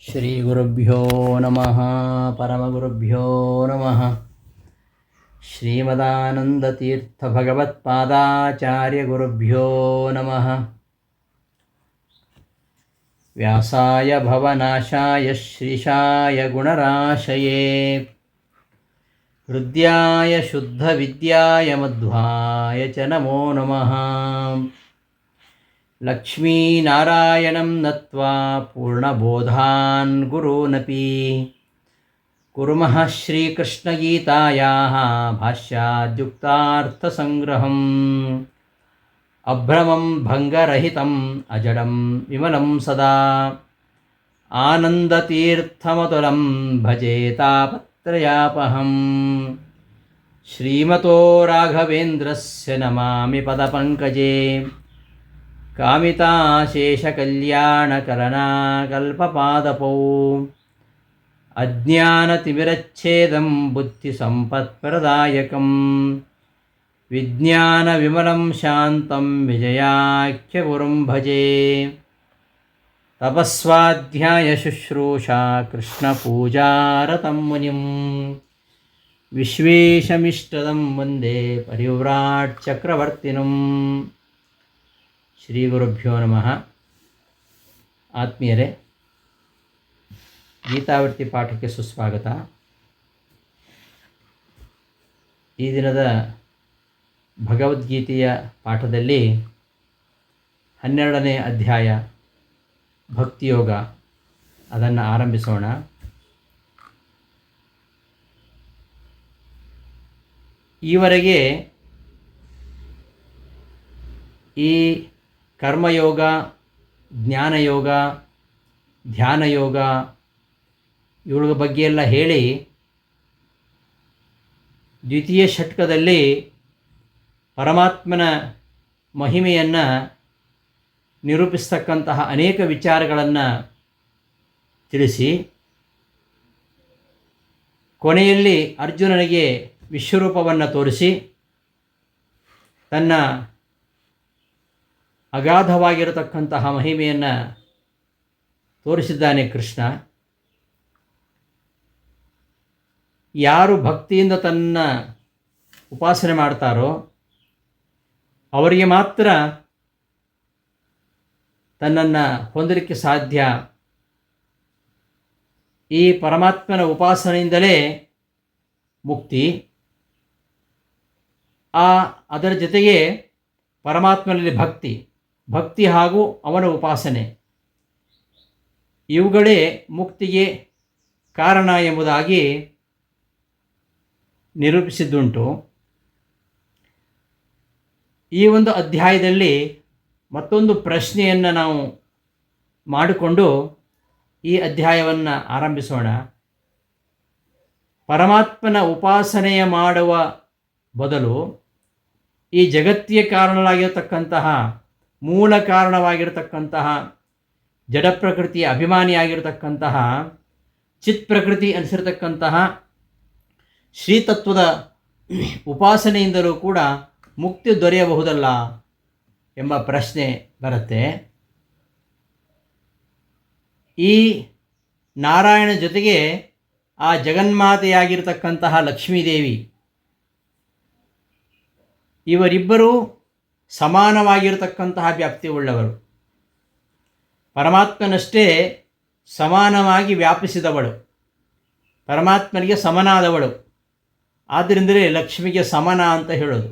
ಶ್ರೀಗುರುಭ್ಯೋ ನಮಃ ಪರಮಗುರುಭ್ಯೋ ನಮಃ. ಶ್ರೀಮದಾನಂದತೀರ್ಥಭಗವತ್ಪಾದಾಚಾರ್ಯಗುರುಭ್ಯೋ ನಮಃ. ವ್ಯಾಸಾಯ ಭವನಾಶಾಯ ಶ್ರೀಶಾಯ ಗುಣರಾಶಯೇ ಹೃದ್ಯಾಯ ಶುದ್ಧವಿದ್ಯಾಯ ಮಧ್ವಾಯ ಚ ನಮೋ ನಮಃ. ಲಕ್ಷ್ಮೀನಾರಾಯಣಂ ನತ್ವಾ ಪೂರ್ಣಬೋಧಾನ್ ಗುರುನಪಿ ಕುರ್ಮಃ ಶ್ರೀಕೃಷ್ಣಗೀತಾಯಾಃ ಭಾಷ್ಯಾದ್ಯುಕ್ತಾರ್ಥಸಂಗ್ರಹಂ. ಅಭ್ರಮಂ ಭಂಗರಹಿತಂ ಅಜಡಂ ವಿಮಲಂ ಸದಾ ಆನಂದತೀರ್ಥಮತುಲಂ ಭಜೆ ತಾಪತ್ರಯಾಪಹಂ. ಶ್ರೀಮತೋ ರಾಘವೇಂದ್ರಸ್ಯ ನಮಾಮಿ ಪದಪಂಕಜೇ ಕಾಮಿತಾಶೇಷಕಲ್ಯಾಣಕಲನಾಕಲ್ಪಪಾದಪೌ. ಅಜ್ಞಾನತಿಮಿರಚ್ಛೇದಂ ಬುದ್ಧಿಸಂಪತ್ಪ್ರದಾಯಕಂ ವಿಜ್ಞಾನವಿಮಲಂ ಶಾಂತಂ ವಿಜಯಾಖ್ಯಗುರುಂ ಭಜೆ. ತಪಸ್ವಾಧ್ಯಾಯಶುಶ್ರೂಷಾ ಕೃಷ್ಣಪೂಜಾರತಂ ಮುನಿಂ ವಿಶ್ವೇಶಮಿಷ್ಟದಂ ವಂದೇ ಪರಿವ್ರಾಟ್ ಚಕ್ರವರ್ತಿನಂ. ಶ್ರೀ ಗುರುಭ್ಯೋ ನಮಃ. ಆತ್ಮೀಯರೇ, ಗೀತಾವರ್ತಿ ಪಾಠಕ್ಕೆ ಸುಸ್ವಾಗತ. ಈ ದಿನದ ಭಗವದ್ಗೀತೆಯ ಪಾಠದಲ್ಲಿ 12ನೇ ಅಧ್ಯಾಯ ಭಕ್ತಿಯೋಗ, ಅದನ್ನು ಆರಂಭಿಸೋಣ. ಈವರೆಗೆ ಈ ಕರ್ಮಯೋಗ, ಜ್ಞಾನಯೋಗ, ಧ್ಯಾನಯೋಗ ಇವುಗಳ ಬಗ್ಗೆ ಎಲ್ಲ ಹೇಳಿ ದ್ವಿತೀಯ ಷಟ್ಕದಲ್ಲಿ ಪರಮಾತ್ಮನ ಮಹಿಮೆಯನ್ನು ನಿರೂಪಿಸ್ತಕ್ಕಂತಹ ಅನೇಕ ವಿಚಾರಗಳನ್ನು ತಿಳಿಸಿ, ಕೊನೆಯಲ್ಲಿ ಅರ್ಜುನನಿಗೆ ವಿಶ್ವರೂಪವನ್ನು ತೋರಿಸಿ ತನ್ನ ಅಗಾಧವಾಗಿರತಕ್ಕಂತಹ ಮಹಿಮೆಯನ್ನು ತೋರಿಸಿದ್ದಾನೆ ಕೃಷ್ಣ. ಯಾರು ಭಕ್ತಿಯಿಂದ ತನ್ನ ಉಪಾಸನೆ ಮಾಡ್ತಾರೋ ಅವರಿಗೆ ಮಾತ್ರ ತನ್ನನ್ನು ಹೊಂದಲಿಕ್ಕೆ ಸಾಧ್ಯ. ಈ ಪರಮಾತ್ಮನ ಉಪಾಸನೆಯಿಂದಲೇ ಮುಕ್ತಿ. ಅದರ ಜೊತೆಗೆ ಪರಮಾತ್ಮನಲ್ಲಿ ಭಕ್ತಿ ಹಾಗೂ ಅವನ ಉಪಾಸನೆ ಇವುಗಳೇ ಮುಕ್ತಿಗೆ ಕಾರಣ ಎಂಬುದಾಗಿ ನಿರೂಪಿಸಿದ್ದುಂಟು. ಈ ಒಂದು ಅಧ್ಯಾಯದಲ್ಲಿ ಮತ್ತೊಂದು ಪ್ರಶ್ನೆಯನ್ನು ನಾವು ಮಾಡಿಕೊಂಡು ಈ ಅಧ್ಯಾಯವನ್ನು ಆರಂಭಿಸೋಣ. ಪರಮಾತ್ಮನ ಉಪಾಸನೆಯ ಮಾಡುವ ಬದಲು ಈ ಜಗತ್ತಿಗೆ ಕಾರಣವಾಗಿರತಕ್ಕಂತಹ, ಮೂಲ ಕಾರಣವಾಗಿರತಕ್ಕಂತಹ, ಜಡ ಪ್ರಕೃತಿಯ ಅಭಿಮಾನಿಯಾಗಿರತಕ್ಕಂತಹ, ಚಿತ್ ಪ್ರಕೃತಿ ಅನಿಸಿರ್ತಕ್ಕಂತಹ ಶ್ರೀತತ್ವದ ಉಪಾಸನೆಯಿಂದಲೂ ಕೂಡ ಮುಕ್ತಿ ದೊರೆಯಬಹುದಲ್ಲ ಎಂಬ ಪ್ರಶ್ನೆ ಬರುತ್ತೆ. ಈ ನಾರಾಯಣ ಜೊತೆಗೆ ಆ ಜಗನ್ಮಾತೆಯಾಗಿರತಕ್ಕಂತಹ ಲಕ್ಷ್ಮೀದೇವಿ ಇವರಿಬ್ಬರೂ ಸಮಾನವಾಗಿರತಕ್ಕಂತಹ ವ್ಯಾಪ್ತಿಯುಳ್ಳವರು. ಪರಮಾತ್ಮನಷ್ಟೇ ಸಮಾನವಾಗಿ ವ್ಯಾಪಿಸಿದವಳು, ಪರಮಾತ್ಮನಿಗೆ ಸಮನಾದವಳು. ಆದ್ದರಿಂದಲೇ ಲಕ್ಷ್ಮಿಗೆ ಸಮನ ಅಂತ ಹೇಳೋದು.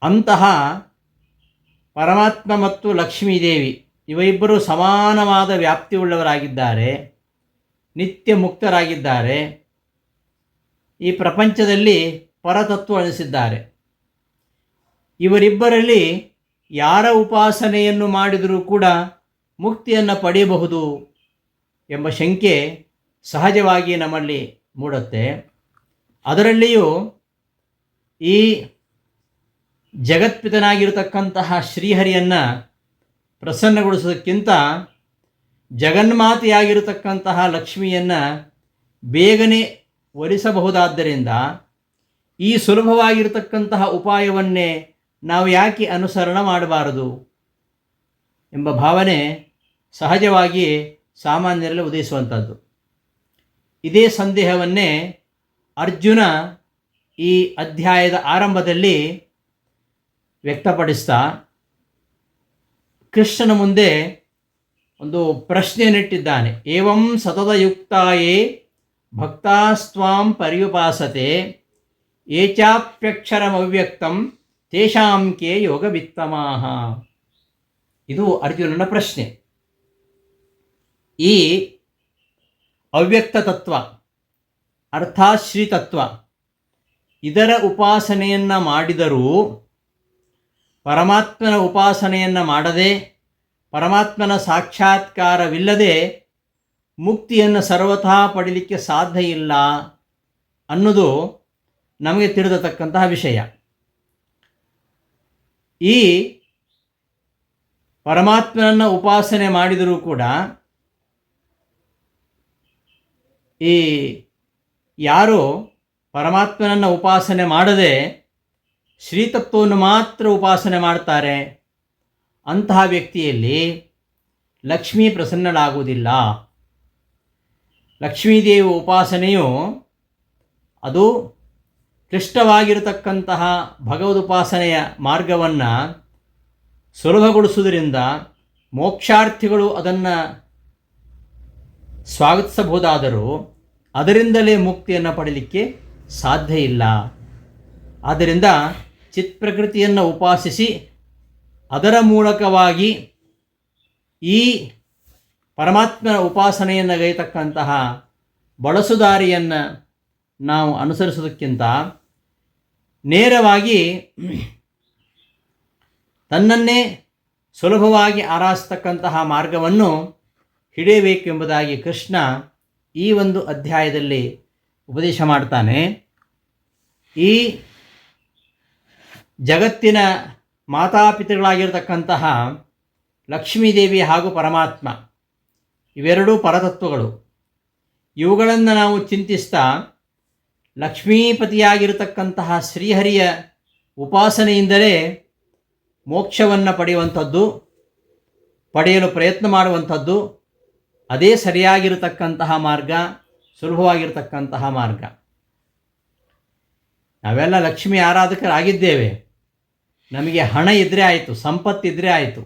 ಅಂತಹ ಪರಮಾತ್ಮ ಮತ್ತು ಲಕ್ಷ್ಮೀದೇವಿ ಇವರಿಬ್ಬರು ಸಮಾನವಾದ ವ್ಯಾಪ್ತಿಯುಳ್ಳವರಾಗಿದ್ದಾರೆ, ನಿತ್ಯ ಮುಕ್ತರಾಗಿದ್ದಾರೆ. ಈ ಪ್ರಪಂಚದಲ್ಲಿ ಪರತತ್ವ ಅನಿಸಿದ್ದಾರೆ. ಇವರಿಬ್ಬರಲ್ಲಿ ಯಾರ ಉಪಾಸನೆಯನ್ನು ಮಾಡಿದರೂ ಕೂಡ ಮುಕ್ತಿಯನ್ನು ಪಡೆಯಬಹುದು ಎಂಬ ಶಂಕೆ ಸಹಜವಾಗಿ ನಮ್ಮಲ್ಲಿ ಮೂಡುತ್ತೆ. ಅದರಲ್ಲಿಯೂ ಈ ಜಗತ್ಪಿತನಾಗಿರತಕ್ಕಂತಹ ಶ್ರೀಹರಿಯನ್ನು ಪ್ರಸನ್ನಗೊಳಿಸೋದಕ್ಕಿಂತ ಜಗನ್ಮಾತೆಯಾಗಿರತಕ್ಕಂತಹ ಲಕ್ಷ್ಮಿಯನ್ನು ಬೇಗನೆ ಒಲಿಸಬಹುದಾದ್ದರಿಂದ ಈ ಸುಲಭವಾಗಿರತಕ್ಕಂತಹ ಉಪಾಯವನ್ನೇ ನಾವು ಯಾಕೆ ಅನುಸರಣೆ ಮಾಡಬಾರದು ಎಂಬ ಭಾವನೆ ಸಹಜವಾಗಿ ಸಾಮಾನ್ಯರಲ್ಲಿ ಉದಯಿಸುವಂಥದ್ದು. ಇದೇ ಸಂದೇಹವನ್ನೇ ಅರ್ಜುನ ಈ ಅಧ್ಯಾಯದ ಆರಂಭದಲ್ಲಿ ವ್ಯಕ್ತಪಡಿಸ್ತಾ ಕೃಷ್ಣನ ಮುಂದೆ ಒಂದು ಪ್ರಶ್ನೆಯನ್ನಿಟ್ಟಿದ್ದಾನೆ. ಏವಂ ಸತತಯುಕ್ತಾಯೇ ಭಕ್ತಾಸ್ತ್ವಾಂ ಪರ್ಯುಪಾಸತೆ ಏಚಾಪ್ಯಕ್ಷರಮವ್ಯಕ್ತಂ ತೇಷಾಂ ಕೇ ಯೋಗವಿತ್ತಮಾಹ. ಇದು ಅರ್ಜುನನ ಪ್ರಶ್ನೆ. ಈ ಅವ್ಯಕ್ತ ತತ್ವ ಅರ್ಥಾತ್ ಶ್ರೀ ತತ್ವ ಇದರ ಉಪಾಸನೆಯನ್ನು ಮಾಡಿದರೂ ಪರಮಾತ್ಮನ ಉಪಾಸನೆಯನ್ನು ಮಾಡದೆ ಪರಮಾತ್ಮನ ಸಾಕ್ಷಾತ್ಕಾರವಿಲ್ಲದೆ ಮುಕ್ತಿಯನ್ನು ಸರ್ವಥಾ ಪಡೀಲಿಕ್ಕೆ ಸಾಧ್ಯ ಇಲ್ಲ ಅನ್ನೋದು ನಮಗೆ ತಿಳಿದತಕ್ಕಂತಹ ವಿಷಯ. ಈ ಪರಮಾತ್ಮನನ್ನು ಉಪಾಸನೆ ಮಾಡಿದರೂ ಕೂಡ ಈ ಯಾರು ಪರಮಾತ್ಮನನ್ನು ಉಪಾಸನೆ ಮಾಡದೆ ಶ್ರೀತತ್ವವನ್ನು ಮಾತ್ರ ಉಪಾಸನೆ ಮಾಡ್ತಾರೆ ಅಂತಹ ವ್ಯಕ್ತಿಯಲ್ಲಿ ಲಕ್ಷ್ಮೀ ಪ್ರಸನ್ನಳಾಗುವುದಿಲ್ಲ. ಲಕ್ಷ್ಮೀದೇವಿ ಉಪಾಸನೆಯು ಅದು ಕ್ಲಿಷ್ಟವಾಗಿರತಕ್ಕಂತಹ ಭಗವದುಪಾಸನೆಯ ಮಾರ್ಗವನ್ನು ಸುಲಭಗೊಳಿಸುವುದರಿಂದ ಮೋಕ್ಷಾರ್ಥಿಗಳು ಅದನ್ನು ಸ್ವಾಗತಿಸಬಹುದಾದರೂ ಅದರಿಂದಲೇ ಮುಕ್ತಿಯನ್ನು ಪಡೀಲಿಕ್ಕೆ ಸಾಧ್ಯ ಇಲ್ಲ. ಆದ್ದರಿಂದ ಚಿತ್ಪ್ರಕೃತಿಯನ್ನು ಉಪಾಸಿಸಿ ಅದರ ಮೂಲಕವಾಗಿ ಈ ಪರಮಾತ್ಮನ ಉಪಾಸನೆಯನ್ನು ಗೈತಕ್ಕಂತಹ ಬಳಸುದಾರಿಯನ್ನು ನಾವು ಅನುಸರಿಸೋದಕ್ಕಿಂತ ನೇರವಾಗಿ ತನ್ನನ್ನೇ ಸುಲಭವಾಗಿ ಆರಾಧಿಸ್ತಕ್ಕಂತಹ ಮಾರ್ಗವನ್ನು ಹಿಡಿಯಬೇಕೆಂಬುದಾಗಿ ಕೃಷ್ಣ ಈ ಒಂದು ಅಧ್ಯಾಯದಲ್ಲಿ ಉಪದೇಶ ಮಾಡ್ತಾನೆ. ಈ ಜಗತ್ತಿನ ಮಾತಾಪಿತೃಗಳಾಗಿರ್ತಕ್ಕಂತಹ ಲಕ್ಷ್ಮೀದೇವಿ ಹಾಗೂ ಪರಮಾತ್ಮ ಇವೆರಡೂ ಪರತತ್ವಗಳು. ಇವುಗಳನ್ನು ನಾವು ಚಿಂತಿಸ್ತಾ ಲಕ್ಷ್ಮೀಪತಿಯಾಗಿರತಕ್ಕಂತಹ ಶ್ರೀಹರಿಯ ಉಪಾಸನೆಯಿಂದಲೇ ಮೋಕ್ಷವನ್ನು ಪಡೆಯುವಂಥದ್ದು, ಪಡೆಯಲು ಪ್ರಯತ್ನ ಮಾಡುವಂಥದ್ದು ಅದೇ ಸರಿಯಾಗಿರತಕ್ಕಂತಹ ಮಾರ್ಗ, ಸುಲಭವಾಗಿರತಕ್ಕಂತಹ ಮಾರ್ಗ. ನಾವೆಲ್ಲ ಲಕ್ಷ್ಮೀ ಆರಾಧಕರಾಗಿದ್ದೇವೆ. ನಮಗೆ ಹಣ ಇದ್ದರೆ ಆಯಿತು, ಸಂಪತ್ತಿದ್ದರೆ ಆಯಿತು.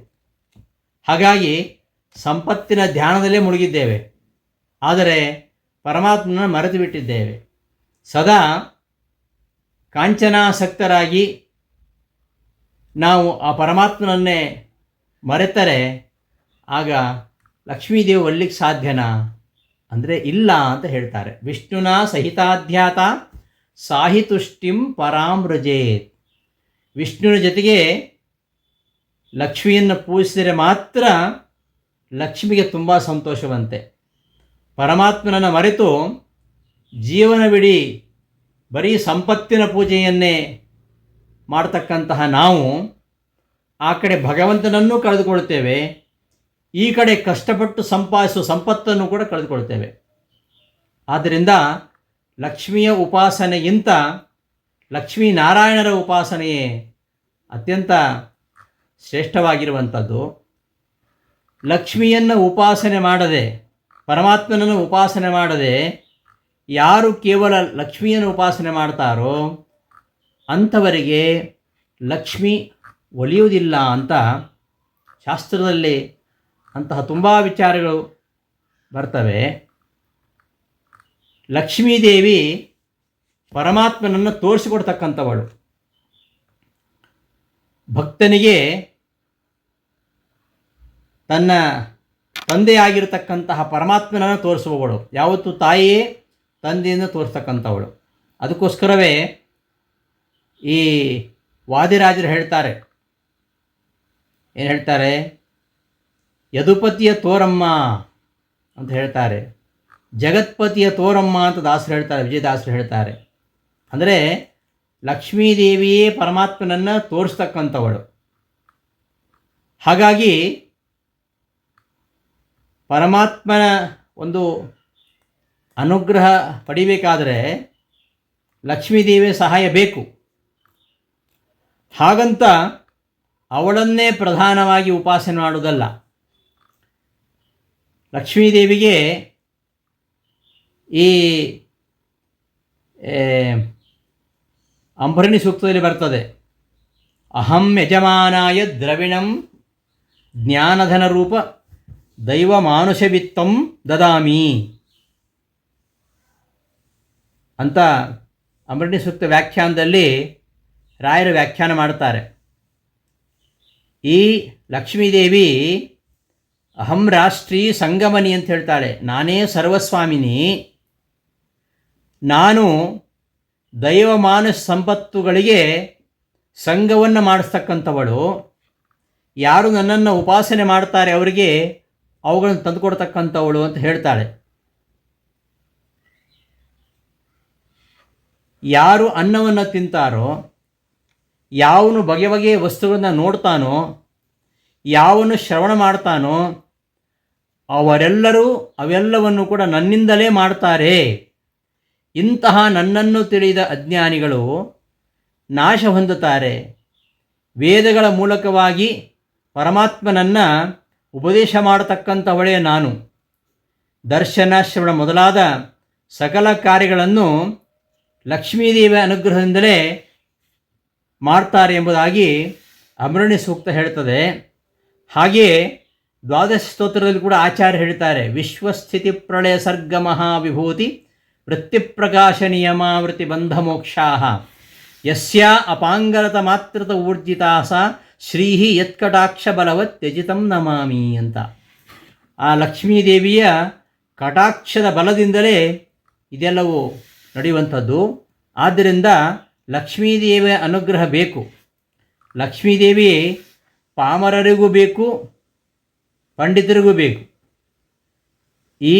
ಹಾಗಾಗಿ ಸಂಪತ್ತಿನ ಧ್ಯಾನದಲ್ಲೇ ಮುಳುಗಿದ್ದೇವೆ. ಆದರೆ ಪರಮಾತ್ಮನ ಮರೆತು ಬಿಟ್ಟಿದ್ದೇವೆ. ಸದಾ ಕಾಂಚನಾಸಕ್ತರಾಗಿ ನಾವು ಆ ಪರಮಾತ್ಮನನ್ನೇ ಮರೆತರೆ ಆಗ ಲಕ್ಷ್ಮೀದೇವಿ ಒಲ್ಲಿಗೆ ಸಾಧ್ಯನಾ ಅಂದರೆ ಇಲ್ಲ ಅಂತ ಹೇಳ್ತಾರೆ. ವಿಷ್ಣುನ ಸಹಿತಾಧ್ಯಾತ ಸಾಹಿತುಷ್ಟಿಂ ಪರಾಮೃಜೇತ್. ವಿಷ್ಣುವಿನ ಜೊತೆಗೆ ಲಕ್ಷ್ಮಿಯನ್ನು ಪೂಜಿಸಿದರೆ ಮಾತ್ರ ಲಕ್ಷ್ಮಿಗೆ ತುಂಬ ಸಂತೋಷವಂತೆ. ಪರಮಾತ್ಮನನ್ನು ಮರೆತು ಜೀವನವಿಡೀ ಬರೀ ಸಂಪತ್ತಿನ ಪೂಜೆಯನ್ನೇ ಮಾಡ್ತಕ್ಕಂತಹ ನಾವು ಆ ಕಡೆ ಭಗವಂತನನ್ನೂ ಕಳೆದುಕೊಳ್ತೇವೆ, ಈ ಕಡೆ ಕಷ್ಟಪಟ್ಟು ಸಂಪಾದಿಸುವ ಸಂಪತ್ತನ್ನು ಕೂಡ ಕಳೆದುಕೊಳ್ತೇವೆ. ಆದ್ದರಿಂದ ಲಕ್ಷ್ಮಿಯ ಉಪಾಸನೆಗಿಂತ ಲಕ್ಷ್ಮೀನಾರಾಯಣರ ಉಪಾಸನೆಯೇ ಅತ್ಯಂತ ಶ್ರೇಷ್ಠವಾಗಿರುವಂಥದ್ದು. ಲಕ್ಷ್ಮಿಯನ್ನು ಉಪಾಸನೆ ಮಾಡದೆ, ಪರಮಾತ್ಮನನ್ನು ಉಪಾಸನೆ ಮಾಡದೆ ಯಾರು ಕೇವಲ ಲಕ್ಷ್ಮಿಯನ್ನು ಉಪಾಸನೆ ಮಾಡ್ತಾರೋ ಅಂಥವರಿಗೆ ಲಕ್ಷ್ಮಿ ಒಲಿಯುವುದಿಲ್ಲ ಅಂತ ಶಾಸ್ತ್ರದಲ್ಲಿ ಅಂತಹ ತುಂಬ ವಿಚಾರಗಳು ಬರ್ತವೆ. ಲಕ್ಷ್ಮೀದೇವಿ ಪರಮಾತ್ಮನನ್ನು ತೋರಿಸಿಕೊಡ್ತಕ್ಕಂಥವಳು. ಭಕ್ತನಿಗೆ ತನ್ನ ತಂದೆಯಾಗಿರತಕ್ಕಂತಹ ಪರಮಾತ್ಮನನ್ನು ತೋರಿಸುವವಳು. ಯಾವತ್ತೂ ತಾಯಿಯೇ ತಂದೆಯನ್ನು ತೋರಿಸ್ತಕ್ಕಂಥವಳು. ಅದಕ್ಕೋಸ್ಕರವೇ ಈ ವಾದಿರಾಜರು ಹೇಳ್ತಾರೆ, ಏನು ಹೇಳ್ತಾರೆ, ಯದುಪತಿಯ ತೋರಮ್ಮ ಅಂತ ಹೇಳ್ತಾರೆ, ಜಗತ್ಪತಿಯ ತೋರಮ್ಮ ಅಂತ ದಾಸರು ಹೇಳ್ತಾರೆ, ವಿಜಯದಾಸರು ಹೇಳ್ತಾರೆ. ಅಂದರೆ ಲಕ್ಷ್ಮೀದೇವಿಯೇ ಪರಮಾತ್ಮನನ್ನು ತೋರಿಸ್ತಕ್ಕಂಥವಳು. ಹಾಗಾಗಿ ಪರಮಾತ್ಮನ ಒಂದು ಅನುಗ್ರಹ ಪಡಿಬೇಕಾದರೆ ಲಕ್ಷ್ಮೀದೇವಿಯ ಸಹಾಯ ಬೇಕು. ಹಾಗಂತ ಅವಳನ್ನೇ ಪ್ರಧಾನವಾಗಿ ಉಪಾಸನೆ ಮಾಡುವುದಲ್ಲ. ಲಕ್ಷ್ಮೀದೇವಿಗೆ ಈ ಅಂಬರಣಿ ಸೂಕ್ತದಲ್ಲಿ ಬರ್ತದೆ, ಅಹಂ ಯಜಮಾನಾಯ ದ್ರವಿಣಂ ಜ್ಞಾನಧನ ರೂಪ ದೈವ ಮಾನುಷವಿತ್ತಂ ದದಾಮಿ ಅಂತ ಅಂಬರಣಿ ಸೂಕ್ತ ವ್ಯಾಖ್ಯಾನದಲ್ಲಿ ರಾಯರು ವ್ಯಾಖ್ಯಾನ ಮಾಡ್ತಾರೆ. ಈ ಲಕ್ಷ್ಮೀದೇವಿ ಅಹಂ ರಾಷ್ಟ್ರೀ ಸಂಗಮನಿ ಅಂತ ಹೇಳ್ತಾಳೆ. ನಾನೇ ಸರ್ವಸ್ವಾಮಿನಿ, ನಾನು ದೈವ ಮಾನಸ ಸಂಪತ್ತುಗಳಿಗೆ ಸಂಘವನ್ನು ಮಾಡಿಸ್ತಕ್ಕಂಥವಳು. ಯಾರು ನನ್ನನ್ನು ಉಪಾಸನೆ ಮಾಡ್ತಾರೆ ಅವರಿಗೆ ಅವುಗಳನ್ನು ತಂದುಕೊಡ್ತಕ್ಕಂಥವಳು ಅಂತ ಹೇಳ್ತಾಳೆ. ಯಾರು ಅನ್ನವನ್ನು ತಿಂತಾರೋ, ಯಾವನು ಬಗೆ ಬಗೆಯ ವಸ್ತುಗಳನ್ನು ನೋಡ್ತಾನೋ, ಯಾವನು ಶ್ರವಣ ಮಾಡ್ತಾನೋ ಅವರೆಲ್ಲರೂ ಅವೆಲ್ಲವನ್ನು ಕೂಡ ನನ್ನಿಂದಲೇ ಮಾಡ್ತಾರೆ. ಇಂತಹ ನನ್ನನ್ನು ತಿಳಿದ ಅಜ್ಞಾನಿಗಳು ನಾಶ ಹೊಂದುತ್ತಾರೆ. ವೇದಗಳ ಮೂಲಕವಾಗಿ ಪರಮಾತ್ಮನನ್ನು ಉಪದೇಶ ಮಾಡತಕ್ಕಂಥವಳೇ ನಾನು. ದರ್ಶನ ಶ್ರವಣ ಮೊದಲಾದ ಸಕಲ ಕಾರ್ಯಗಳನ್ನು ಲಕ್ಷ್ಮೀದೇವಿಯ ಅನುಗ್ರಹದಿಂದಲೇ ಮಾಡ್ತಾರೆ ಎಂಬುದಾಗಿ ಅಂಬರಣಿ ಸೂಕ್ತ ಹೇಳ್ತದೆ. ಹಾಗೆಯೇ ದ್ವಾದಶ ಸ್ತೋತ್ರದಲ್ಲಿ ಕೂಡ ಆಚಾರ್ಯ ಹೇಳ್ತಾರೆ, ವಿಶ್ವಸ್ಥಿತಿ ಪ್ರಳಯ ಸರ್ಗ ಮಹಾವಿಭೂತಿ ವೃತ್ತಿಪ್ರಕಾಶ ನಿಯಮಾವೃತಿ ಬಂಧ ಮೋಕ್ಷಾಃ ಯಸ್ಯಾ ಅಪಾಂಗರತ ಮಾತೃತ ಊರ್ಜಿತಾ ಸಾ ಶ್ರೀಹಿ ಯತ್ಕಟಾಕ್ಷ ಬಲವತ್ ತ್ಯಜಿತಂ ನಮಾಮಿ ಅಂತ. ಆ ಲಕ್ಷ್ಮೀದೇವಿಯ ಕಟಾಕ್ಷದ ಬಲದಿಂದಲೇ ಇದೆಲ್ಲವೂ ನಡೆಯುವಂಥದ್ದು. ಆದ್ದರಿಂದ ಲಕ್ಷ್ಮೀದೇವಿಯ ಅನುಗ್ರಹ ಬೇಕು. ಲಕ್ಷ್ಮೀದೇವಿ ಪಾಮರರಿಗೂ ಬೇಕು, ಪಂಡಿತರಿಗೂ ಬೇಕು. ಈ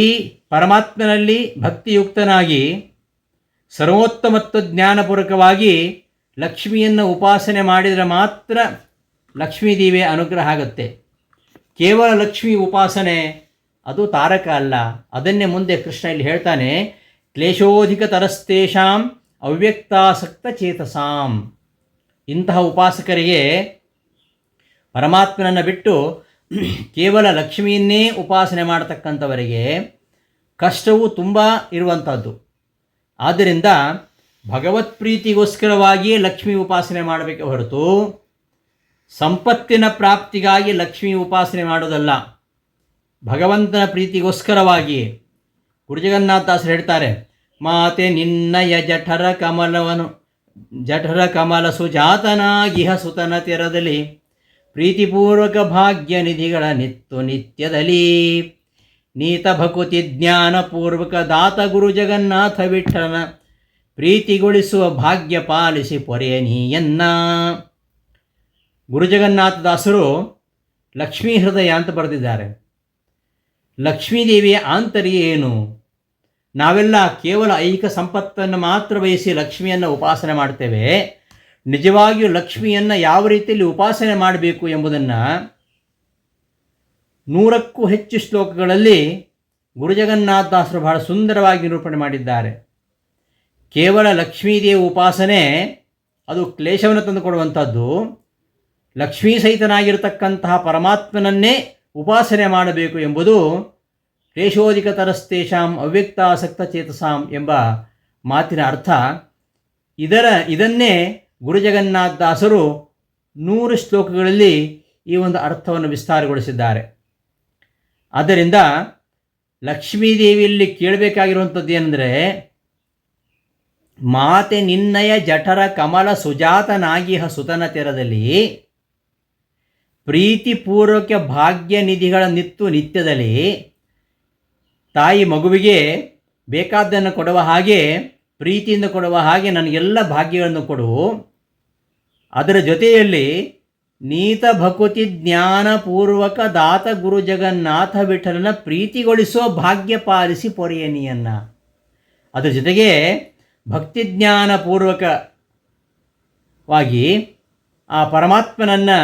ಪರಮಾತ್ಮನಲ್ಲಿ ಭಕ್ತಿಯುಕ್ತನಾಗಿ ಸರ್ವೋತ್ತಮತ್ವ ಜ್ಞಾನಪೂರ್ವಕವಾಗಿ ಲಕ್ಷ್ಮಿಯನ್ನು ಉಪಾಸನೆ ಮಾಡಿದರೆ ಮಾತ್ರ ಲಕ್ಷ್ಮೀದೇವಿಯ ಅನುಗ್ರಹ ಆಗುತ್ತೆ. ಕೇವಲ ಲಕ್ಷ್ಮೀ ಉಪಾಸನೆ ಅದು ತಾರಕ ಅಲ್ಲ. ಅದನ್ನೇ ಮುಂದೆ ಕೃಷ್ಣ ಇಲ್ಲಿ ಹೇಳ್ತಾನೆ, ಕ್ಲೇಶೋಧಿಕ ತರಸ್ತೇಷಾಂ ಅವ್ಯಕ್ತಾಸಕ್ತ ಚೇತಸಾಂ. ಇಂತಹ ಉಪಾಸಕರಿಗೆ ಪರಮಾತ್ಮನನ್ನು ಬಿಟ್ಟು ಕೇವಲ ಲಕ್ಷ್ಮಿಯನ್ನೇ ಉಪಾಸನೆ ಮಾಡತಕ್ಕಂಥವರಿಗೆ ಕಷ್ಟವು ತುಂಬ ಇರುವಂಥದ್ದು. ಆದ್ದರಿಂದ ಭಗವತ್ ಪ್ರೀತಿಗೋಸ್ಕರವಾಗಿಯೇ ಲಕ್ಷ್ಮೀ ಉಪಾಸನೆ ಮಾಡಬೇಕೆ ಹೊರತು ಸಂಪತ್ತಿನ ಪ್ರಾಪ್ತಿಗಾಗಿ ಲಕ್ಷ್ಮೀ ಉಪಾಸನೆ ಮಾಡೋದಲ್ಲ. ಭಗವಂತನ ಪ್ರೀತಿಗೋಸ್ಕರವಾಗಿಯೇ. ಗುರುಜಗನ್ನಾಥದಾಸರು ಹೇಳ್ತಾರೆ, ಮಾತೆ ನಿನ್ನಯ ಜಠರ ಕಮಲ ಸುಜಾತನಾಗಿಹ ಸುತನ ತೆರದಲ್ಲಿ ಪ್ರೀತಿಪೂರ್ವಕ ಭಾಗ್ಯ ನಿಧಿಗಳ ನಿತ್ಯದಲ್ಲಿ ನೀತ ಭಕುತಿ ಜ್ಞಾನಪೂರ್ವಕ ದಾತ ಗುರು ಜಗನ್ನಾಥ ವಿಠಲನ ಪ್ರೀತಿಗೊಳಿಸುವ ಭಾಗ್ಯ ಪಾಲಿಸಿ ಪೊರೆಯ ನೀಯನ್ನ. ಗುರುಜಗನ್ನಾಥದಾಸರು ಲಕ್ಷ್ಮೀ ಹೃದಯ ಅಂತ ಬರೆದಿದ್ದಾರೆ. ಲಕ್ಷ್ಮೀದೇವಿಯ ಆಂತರ್ಯ ಏನು? ನಾವೆಲ್ಲ ಕೇವಲ ಐಹಿಕ ಸಂಪತ್ತನ್ನು ಮಾತ್ರ ಬಯಸಿ ಲಕ್ಷ್ಮಿಯನ್ನು ಉಪಾಸನೆ ಮಾಡ್ತೇವೆ. ನಿಜವಾಗಿಯೂ ಲಕ್ಷ್ಮಿಯನ್ನು ಯಾವ ರೀತಿಯಲ್ಲಿ ಉಪಾಸನೆ ಮಾಡಬೇಕು ಎಂಬುದನ್ನು 100ಕ್ಕೂ ಹೆಚ್ಚು ಶ್ಲೋಕಗಳಲ್ಲಿ ಗುರುಜಗನ್ನಾಥದಾಸರು ಬಹಳ ಸುಂದರವಾಗಿ ನಿರೂಪಣೆ ಮಾಡಿದ್ದಾರೆ. ಕೇವಲ ಲಕ್ಷ್ಮೀದೇವಿ ಉಪಾಸನೆ ಅದು ಕ್ಲೇಶವನ್ನು ತಂದುಕೊಡುವಂಥದ್ದು. ಲಕ್ಷ್ಮೀ ಸಹಿತನಾಗಿರತಕ್ಕಂತಹ ಪರಮಾತ್ಮನನ್ನೇ ಉಪಾಸನೆ ಮಾಡಬೇಕು ಎಂಬುದು ಕ್ಲೇಶೋಧಿಕ ತರಸ್ತೇಷಾಂ ಅವ್ಯಕ್ತಾಸಕ್ತ ಚೇತಸಾಂ ಎಂಬ ಮಾತಿನ ಅರ್ಥ. ಇದನ್ನೇ ಗುರುಜಗನ್ನಾಥದಾಸರು 100 ಶ್ಲೋಕಗಳಲ್ಲಿ ಈ ಒಂದು ಅರ್ಥವನ್ನು ವಿಸ್ತಾರಗೊಳಿಸಿದ್ದಾರೆ. ಆದ್ದರಿಂದ ಲಕ್ಷ್ಮೀದೇವಿಯಲ್ಲಿ ಕೇಳಬೇಕಾಗಿರುವಂಥದ್ದು ಏನಂದರೆ, ಮಾತೆ ನಿನ್ನಯ ಜಠರ ಕಮಲ ಸುಜಾತನಾಗಿಹ ಸುತನ ತೆರದಲ್ಲಿ ಪ್ರೀತಿಪೂರ್ವಕ ಭಾಗ್ಯ ನಿಧಿಗಳ ನಿತ್ಯದಲ್ಲಿ ತಾಯಿ ಮಗುವಿಗೆ ಬೇಕಾದ್ದನ್ನು ಕೊಡುವ ಹಾಗೆ, ಪ್ರೀತಿಯಿಂದ ಕೊಡುವ ಹಾಗೆ ನನಗೆಲ್ಲ ಭಾಗ್ಯಗಳನ್ನು ಕೊಡು. ಅದರ ಜೊತೆಯಲ್ಲಿ ನೀತ ಭಕುತಿ ಜ್ಞಾನಪೂರ್ವಕ ದಾತ ಗುರು ಜಗನ್ನಾಥ ವಿಠಲನ ಪ್ರೀತಿಗೊಳಿಸುವ ಭಾಗ್ಯ ಪಾಲಿಸಿ ಪೊರೆಯನಿಯನ್ನ. ಅದರ ಜೊತೆಗೆ ಭಕ್ತಿ ಜ್ಞಾನಪೂರ್ವಕವಾಗಿ ಆ ಪರಮಾತ್ಮನನ್ನು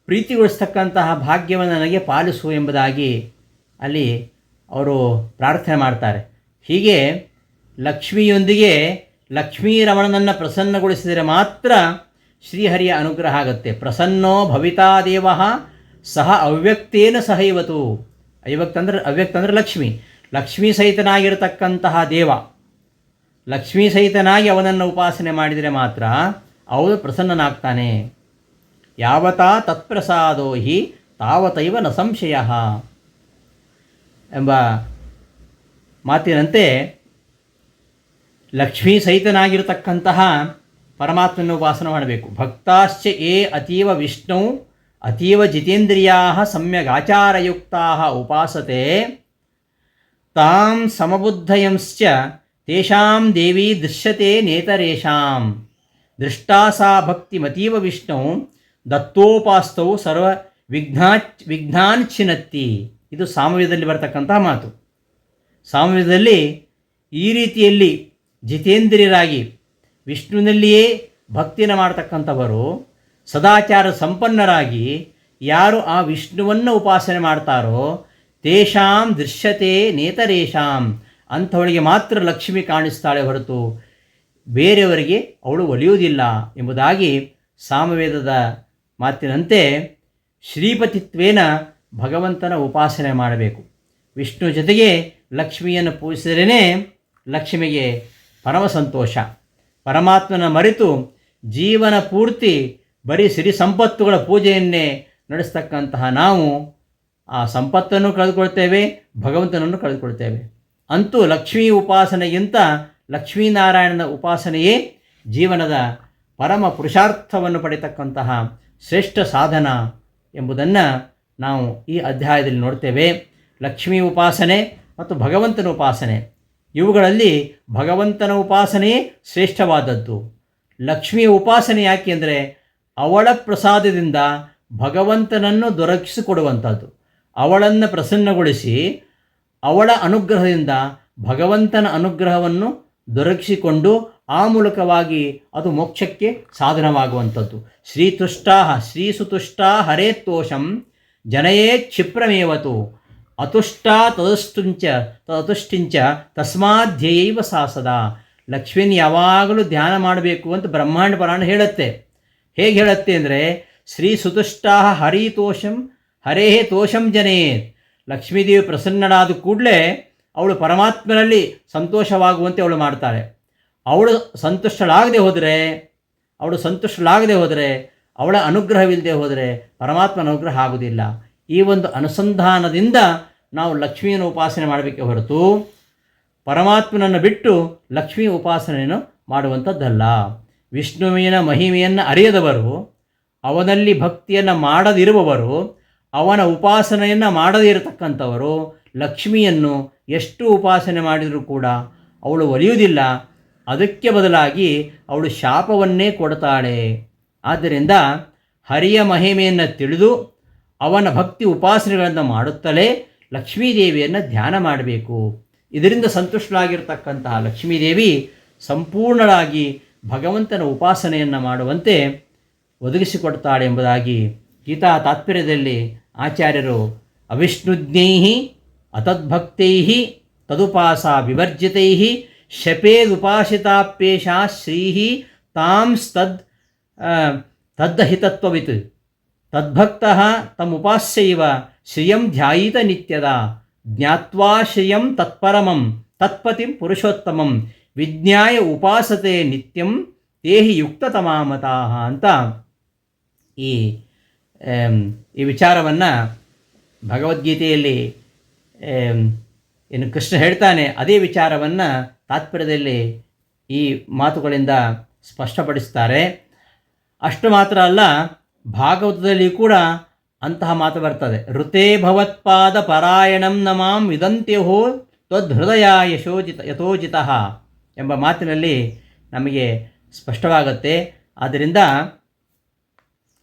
ಪ್ರೀತಿಗೊಳಿಸ್ತಕ್ಕಂತಹ ಭಾಗ್ಯವನ್ನು ನನಗೆ ಪಾಲಿಸು ಎಂಬುದಾಗಿ ಅಲ್ಲಿ ಅವರು ಪ್ರಾರ್ಥನೆ ಮಾಡ್ತಾರೆ. ಹೀಗೆ ಲಕ್ಷ್ಮಿಯೊಂದಿಗೆ ಲಕ್ಷ್ಮೀರಮಣನನ್ನು ಪ್ರಸನ್ನಗೊಳಿಸಿದರೆ ಮಾತ್ರ ಶ್ರೀಹರಿಯ ಅನುಗ್ರಹ ಆಗುತ್ತೆ. ಪ್ರಸನ್ನೋ ಭವಿತಾ ದೇವ ಸಹ ಅವ್ಯಕ್ತೇನ ಸಹೈವತು. ಅವ್ಯಕ್ತ ಅಂದರೆ ಲಕ್ಷ್ಮೀ ಸಹಿತನಾಗಿರತಕ್ಕಂತಹ ದೇವ, ಲಕ್ಷ್ಮೀ ಸಹಿತನಾಗಿ ಅವನನ್ನು ಉಪಾಸನೆ ಮಾಡಿದರೆ ಮಾತ್ರ ಅವನು ಪ್ರಸನ್ನನಾಗ್ತಾನೆ. ಯಾವತಾ ತತ್ಪ್ರಸಾದೋ ಹಿ ತಾವತೈವ ನ ಸಂಶಯ ಎಂಬ ಮಾತಿನಂತೆ ಲಕ್ಷ್ಮೀ ಸಹಿತನಾಗಿರತಕ್ಕಂತಹ ಪರಮಾತ್ಮನ ಉಪಾಸನೆ ಮಾಡಬೇಕು. ಭಕ್ತಾಶ್ಚ ಯೇ ಅತೀವ ವಿಷ್ಣು ಅತೀವ ಜಿತೇಂದ್ರಿಯಾ ಸಮ್ಯಗಾಚಾರಯುಕ್ತಾ ಉಪಾಸತೆ ತಾಂ ಸಮಬುದ್ಧಯಂಶ್ಚ ತೇಷಾಂ ದೇವಿ ದೃಶ್ಯತೆ ನೇತರೇಷಾಂ ದೃಷ್ಟಾ ಸಾ ಭಕ್ತಿಮತೀವ ವಿಷ್ಣು ದತ್ತೋಪಾಸ್ತೌ ಸರ್ವ ವಿಘ್ನಾನ್ ಚಿನತ್ತಿ. ಇದು ಸಾಮವೇದದಲ್ಲಿ ಬರತಕ್ಕಂತಹ ಮಾತು. ಸಾಮವೇದದಲ್ಲಿ ಈ ರೀತಿಯಲ್ಲಿ ಜಿತೇಂದ್ರಿಯರಾಗಿ ವಿಷ್ಣುವಿನಲ್ಲಿಯೇ ಭಕ್ತಿಯನ್ನು ಮಾಡ್ತಕ್ಕಂಥವರು, ಸದಾಚಾರ ಸಂಪನ್ನರಾಗಿ ಯಾರು ಆ ವಿಷ್ಣುವನ್ನು ಉಪಾಸನೆ ಮಾಡ್ತಾರೋ ತೇಷಾಂ ದೃಶ್ಯತೆ ನೇತರೇಷಾಂ, ಅಂಥವಳಿಗೆ ಮಾತ್ರ ಲಕ್ಷ್ಮಿ ಕಾಣಿಸ್ತಾಳೆ ಹೊರತು ಬೇರೆಯವರಿಗೆ ಅವಳು ಒಲಿಯುವುದಿಲ್ಲ ಎಂಬುದಾಗಿ ಸಾಮವೇದದ ಮಾತಿನಂತೆ ಶ್ರೀಪತಿತ್ವೇನ ಭಗವಂತನ ಉಪಾಸನೆ ಮಾಡಬೇಕು. ವಿಷ್ಣು ಜೊತೆಗೆ ಲಕ್ಷ್ಮಿಯನ್ನು ಪೂಜಿಸಿದ್ರೇ ಲಕ್ಷ್ಮಿಗೆ ಪರಮ ಸಂತೋಷ. ಪರಮಾತ್ಮನ ಮರೆತು ಜೀವನ ಪೂರ್ತಿ ಬರೀ ಸಿರಿ ಸಂಪತ್ತುಗಳ ಪೂಜೆಯನ್ನೇ ನಡೆಸ್ತಕ್ಕಂತಹ ನಾವು ಆ ಸಂಪತ್ತನ್ನು ಕಳೆದುಕೊಳ್ತೇವೆ, ಭಗವಂತನನ್ನು ಕಳೆದುಕೊಳ್ತೇವೆ. ಅಂತೂ ಲಕ್ಷ್ಮೀ ಉಪಾಸನೆಗಿಂತ ಲಕ್ಷ್ಮೀನಾರಾಯಣನ ಉಪಾಸನೆಯೇ ಜೀವನದ ಪರಮ ಪುರುಷಾರ್ಥವನ್ನು ಪಡೆಯತಕ್ಕಂತಹ ಶ್ರೇಷ್ಠ ಸಾಧನ ಎಂಬುದನ್ನು ನಾವು ಈ ಅಧ್ಯಾಯದಲ್ಲಿ ನೋಡ್ತೇವೆ. ಲಕ್ಷ್ಮೀ ಉಪಾಸನೆ ಮತ್ತು ಭಗವಂತನ ಉಪಾಸನೆ, ಇವುಗಳಲ್ಲಿ ಭಗವಂತನ ಉಪಾಸನೆಯೇ ಶ್ರೇಷ್ಠವಾದದ್ದು. ಲಕ್ಷ್ಮಿಯ ಉಪಾಸನೆ ಯಾಕೆಂದರೆ ಅವಳ ಪ್ರಸಾದದಿಂದ ಭಗವಂತನನ್ನು ದೊರಕಿಸಿಕೊಡುವಂಥದ್ದು. ಅವಳನ್ನು ಪ್ರಸನ್ನಗೊಳಿಸಿ ಅವಳ ಅನುಗ್ರಹದಿಂದ ಭಗವಂತನ ಅನುಗ್ರಹವನ್ನು ದೊರಕಿಸಿಕೊಂಡು ಆ ಮೂಲಕವಾಗಿ ಅದು ಮೋಕ್ಷಕ್ಕೆ ಸಾಧನವಾಗುವಂಥದ್ದು. ಶ್ರೀಸುತುಷ್ಟಾ ಹರೇತ್ತೋಷಂ ಜನಯೇ ಕ್ಷಿಪ್ರಮೇವತು ಅತುಷ್ಟಾ ತದತುಷ್ಟಿಂಚ ತಸ್ಮಾಧ್ಯಯೈವ ಸಾ ಸದಾ. ಲಕ್ಷ್ಮಿಯನ್ನು ಯಾವಾಗಲೂ ಧ್ಯಾನ ಮಾಡಬೇಕು ಅಂತ ಬ್ರಹ್ಮಾಂಡ ಪುರಾಣ ಹೇಳುತ್ತೆ. ಹೇಗೆ ಹೇಳುತ್ತೆ ಅಂದರೆ ಶ್ರೀಸುತುಷ್ಟಾ ಹರೇ ತೋಷಂ ಜನಯೇತ್. ಲಕ್ಷ್ಮೀದೇವಿ ಪ್ರಸನ್ನಳಾದ ಕೂಡಲೇ ಅವಳು ಪರಮಾತ್ಮನಲ್ಲಿ ಸಂತೋಷವಾಗುವಂತೆ ಅವಳು ಮಾಡ್ತಾಳೆ. ಅವಳು ಸಂತುಷ್ಟಳಾಗದೆ ಹೋದರೆ ಅವಳ ಅನುಗ್ರಹವಿಲ್ಲದೆ ಹೋದರೆ ಪರಮಾತ್ಮನ ಅನುಗ್ರಹ ಆಗುವುದಿಲ್ಲ. ಈ ಒಂದು ಅನುಸಂಧಾನದಿಂದ ನಾವು ಲಕ್ಷ್ಮಿಯನ್ನು ಉಪಾಸನೆ ಮಾಡಬೇಕೆ ಹೊರತು ಪರಮಾತ್ಮನನ್ನು ಬಿಟ್ಟು ಲಕ್ಷ್ಮೀ ಉಪಾಸನೆಯನ್ನು ಮಾಡುವಂಥದ್ದಲ್ಲ. ವಿಷ್ಣುವಿನ ಮಹಿಮೆಯನ್ನು ಅರಿಯದವರು, ಅವನಲ್ಲಿ ಭಕ್ತಿಯನ್ನು ಮಾಡದಿರುವವರು, ಅವನ ಉಪಾಸನೆಯನ್ನು ಮಾಡದೇ ಇರತಕ್ಕಂಥವರು ಲಕ್ಷ್ಮಿಯನ್ನು ಎಷ್ಟು ಉಪಾಸನೆ ಮಾಡಿದರೂ ಕೂಡ ಅವಳು ಒಲಿಯುವುದಿಲ್ಲ. ಅದಕ್ಕೆ ಬದಲಾಗಿ ಅವಳು ಶಾಪವನ್ನೇ ಕೊಡ್ತಾಳೆ. ಆದ್ದರಿಂದ ಹರಿಯ ಮಹಿಮೆಯನ್ನು ತಿಳಿದು ಅವನ ಭಕ್ತಿ ಉಪಾಸನೆಗಳನ್ನು ಮಾಡುತ್ತಲೇ ಲಕ್ಷ್ಮೀದೇವಿಯನ್ನು ಧ್ಯಾನ ಮಾಡಬೇಕು. ಇದರಿಂದ ಸಂತುಷ್ಟರಾಗಿರ್ತಕ್ಕಂತಹ ಲಕ್ಷ್ಮೀದೇವಿ ಸಂಪೂರ್ಣವಾಗಿ ಭಗವಂತನ ಉಪಾಸನೆಯನ್ನು ಮಾಡುವಂತೆ ಒದಗಿಸಿಕೊಡ್ತಾಳೆ ಎಂಬುದಾಗಿ ಗೀತಾ ತಾತ್ಪರ್ಯದಲ್ಲಿ ಆಚಾರ್ಯರು ಅವಿಷ್ಣುಜ್ಞೈ ಅತದ್ಭಕ್ತೈ ತದುಪಾಸ ವಿವರ್ಜಿತೈ ಶಪೇದುಪಾಸಿತಾಪ್ಯೇಷಾ ಶ್ರೀ ತದ್ದಹಿತತ್ವವಿತ್ ತದ್ಭಕ್ತಃ ತಮುಪಾಸ್ಯೈವ ಶ್ರಿಯಂ ಧ್ಯಾಯೀತ ನಿತ್ಯದ ಜ್ಞಾತ್ವಾ ಶ್ರಿಯಂ ತತ್ಪರಮಂ ತತ್ಪತಿಂ ಪುರುಷೋತ್ತಮಂ ವಿಜ್ಞಾಯ ಉಪಾಸತೆ ನಿತ್ಯಂ ತೇಹಿ ಯುಕ್ತತಮಾಮತಾಃ ಅಂತ ಈ ವಿಚಾರವನ್ನು ಭಗವದ್ಗೀತೆಯಲ್ಲಿ ಏನು ಕೃಷ್ಣ ಹೇಳ್ತಾನೆ, ಅದೇ ವಿಚಾರವನ್ನು ತಾತ್ಪರ್ಯದಲ್ಲಿ ಈ ಮಾತುಗಳಿಂದ ಸ್ಪಷ್ಟಪಡಿಸ್ತಾರೆ. ಅಷ್ಟು ಮಾತ್ರ ಅಲ್ಲ, ಭಾಗವತದಲ್ಲಿ ಕೂಡ ಅಂತಹ ಮಾತು ಬರ್ತದೆ. ಋತೇ ಭವತ್ಪಾದ ಪರಾಯಣಂ ನಮಾಂ ವಿದಂತ್ಯಹೋ ತ್ವದ್ಹೃದಯ ಯಥೋಜಿತಃ ಎಂಬ ಮಾತಿನಲ್ಲಿ ನಮಗೆ ಸ್ಪಷ್ಟವಾಗುತ್ತೆ. ಆದ್ದರಿಂದ